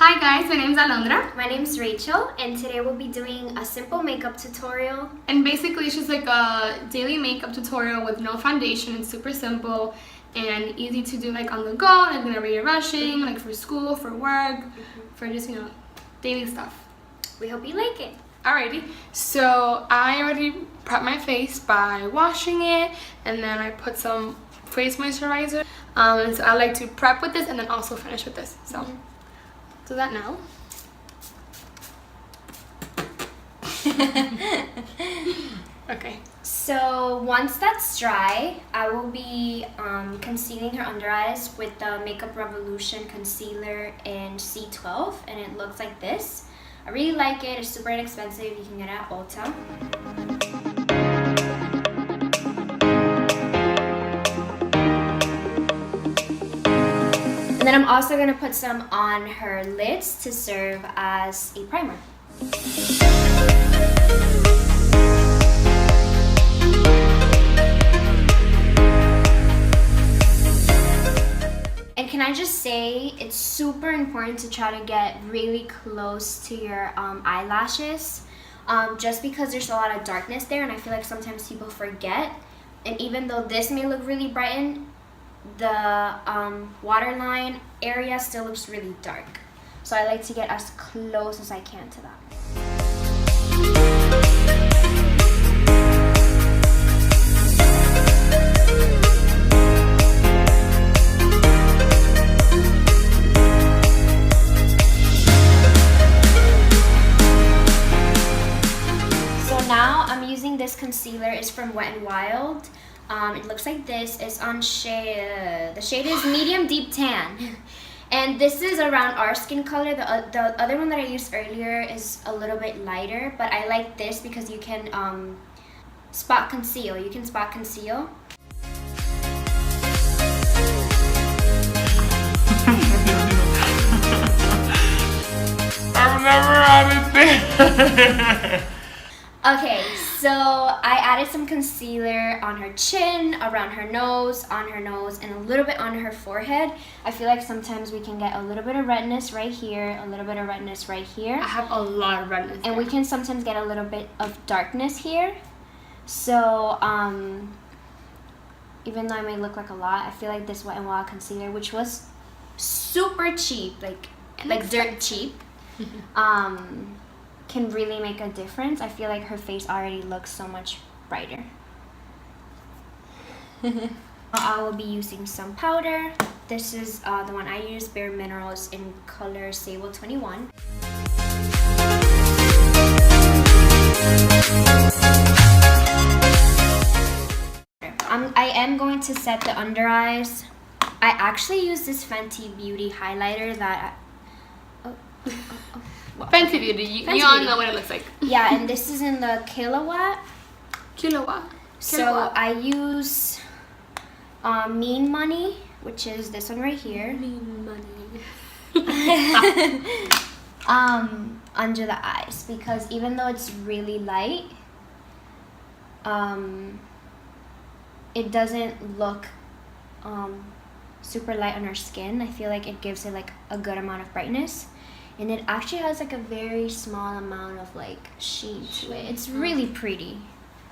Hi guys, my name is Alora. My name is Rachel, and today we'll be doing a simple makeup tutorial. And basically it's just like a daily makeup tutorial with no foundation. It's super simple and easy to do like on the go, like whenever you're rushing, like for school, for work, for just, daily stuff. We hope you like it. Alrighty, so I already prepped my face by washing it, and then I put some face moisturizer. And so I like to prep with this and then also finish with this. So do that now. Okay. So once that's dry, I will be concealing her under eyes with the Makeup Revolution concealer in C12, and it looks like this. I really like it. It's super inexpensive. You can get it at Ulta. And then I'm also going to put some on her lids to serve as a primer. And can I just say, it's super important to try to get really close to your eyelashes, just because there's a lot of darkness there, and I feel like sometimes people forget. And even though this may look really brightened, the waterline area still looks really dark. So I like to get as close as I can to that. So now I'm using this concealer. It's from Wet n Wild. It looks like this. It's on shade. The shade is medium deep tan, and this is around our skin color. The other one that I used earlier is a little bit lighter, but I like this because you can spot conceal. You can spot conceal. I've never had it. Okay, so I added some concealer on her chin, around her nose, on her nose, and a little bit on her forehead. I feel like sometimes we can get a little bit of redness right here, a little bit of redness right here. I have a lot of redness. And we can sometimes get a little bit of darkness here. So, even though it may look like a lot, I feel like this Wet n Wild concealer, which was super cheap, like dirt cheap, can really make a difference. I feel like her face already looks so much brighter. I will be using some powder. This is the one I use, Bare Minerals, in color Sable 21. I am going to set the under eyes. I actually use this Fenty Beauty highlighter that Fenty Beauty, you all know what it looks like. Yeah, and this is in the Killawatt. Killawatt. So I use Mean Money, which is this one right here. Mean Money. Under the eyes, because even though it's really light, it doesn't look super light on our skin. I feel like it gives it like a good amount of brightness. And it actually has like a very small amount of like sheen to it. It's really pretty.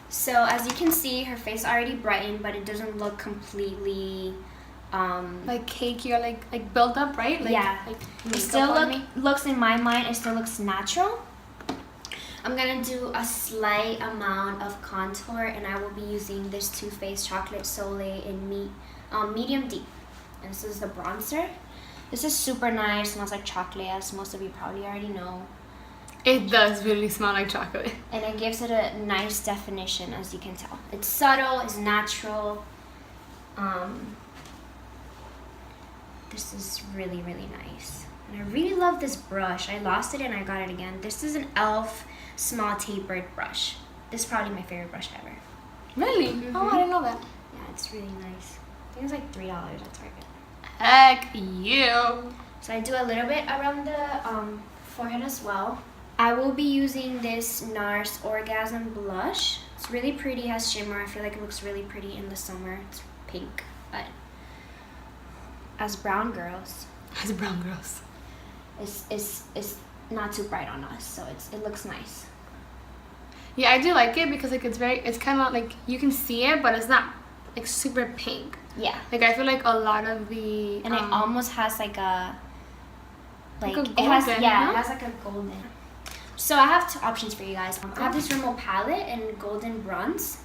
So as you can see, her face already brightened, but it doesn't look completely like cakey or like built up, right? Like, yeah. Like it still looks, in my mind, it still looks natural. I'm gonna do a slight amount of contour, and I will be using this Too Faced Chocolate Soleil in medium deep. And this is the bronzer. This is super nice, smells like chocolate, as most of you probably already know. It does really smell like chocolate. And it gives it a nice definition, as you can tell. It's subtle, it's natural. This is really, really nice. And I really love this brush. I lost it and I got it again. This is an e.l.f. small tapered brush. This is probably my favorite brush ever. Really? Oh, I didn't know that. Yeah, it's really nice. I think it's like $3 at Target. Heck you. So I do a little bit around the forehead as well. I will be using this NARS Orgasm blush. It's really pretty, has shimmer. I feel like it looks really pretty in the summer. It's pink, but as brown girls, is not too bright on us, so it looks nice. Yeah, I do like it because like it's kind of like you can see it, but it's not like super pink. Yeah. Like I feel like a lot of the and it almost has like a golden, it has like a golden. So I have two options for you guys. I have this Rimmel palette in golden bronze.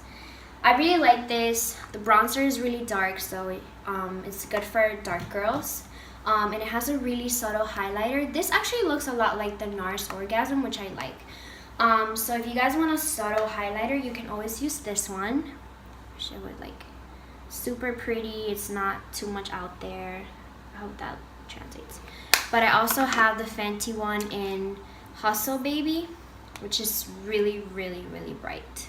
I really like this. The bronzer is really dark, so it's good for dark girls. And it has a really subtle highlighter. This actually looks a lot like the NARS Orgasm, which I like. So if you guys want a subtle highlighter, you can always use this one. Which I would like. Super pretty. It's not too much out there. I hope that translates. But I also have the Fenty one in Hustle Baby, which is really, really, really bright.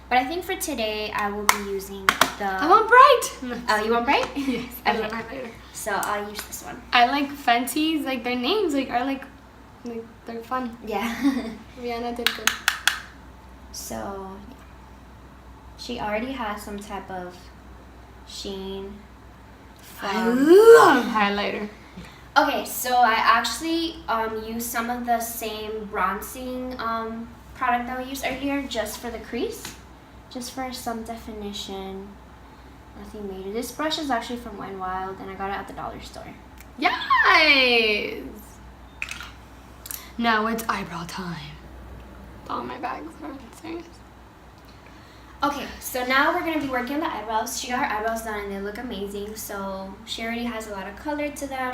But I think for today, I will be using the... I want bright! Oh, you want bright? Yes, I love highlighter. So I'll use this one. I like Fenty's, like their names are like they're fun. Yeah. Rihanna did good. So, yeah. She already has some type of sheen. I love highlighter. Okay, so I actually used some of the same bronzing product that we used earlier just for the crease. Just for some definition. Nothing major. This brush is actually from Wet n Wild and I got it at the dollar store. Yes! Now it's eyebrow time. All my bags are serious. Okay, so now we're going to be working on the eyebrows. She got her eyebrows done and they look amazing. So she already has a lot of color to them.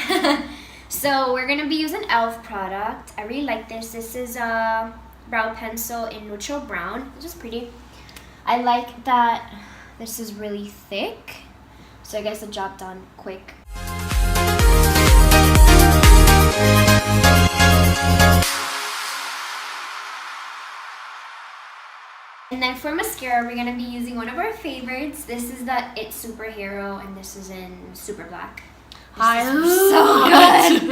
So we're going to be using e.l.f. product. I really like this. This is a brow pencil in neutral brown, which is pretty. I like that this is really thick. So I guess the job done quick. And then for mascara, we're going to be using one of our favorites. This is the It Superhero, and this is in Super Black. I So good.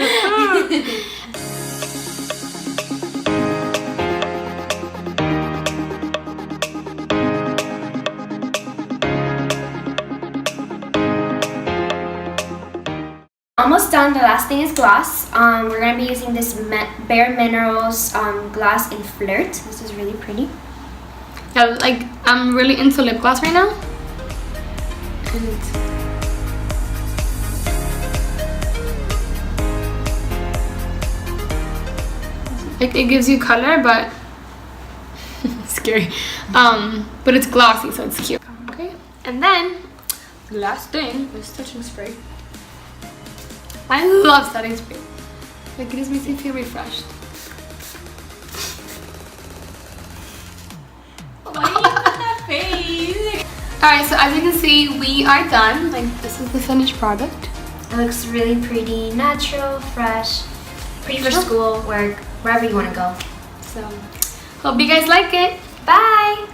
Almost done. The last thing is gloss. We're going to be using this Bare Minerals gloss in Flirt. This is really pretty. Yeah, like I'm really into lip gloss right now. Like it gives you color, but scary. But it's glossy, so it's cute. Okay, and then the last thing is setting spray. I love setting spray. Like it just makes me feel refreshed. Why do you put that face? Alright, so as you can see, we are done. Like this is the finished product. It looks really pretty, natural, fresh, pretty for school, work, wherever you want to go. So hope you guys like it. Bye!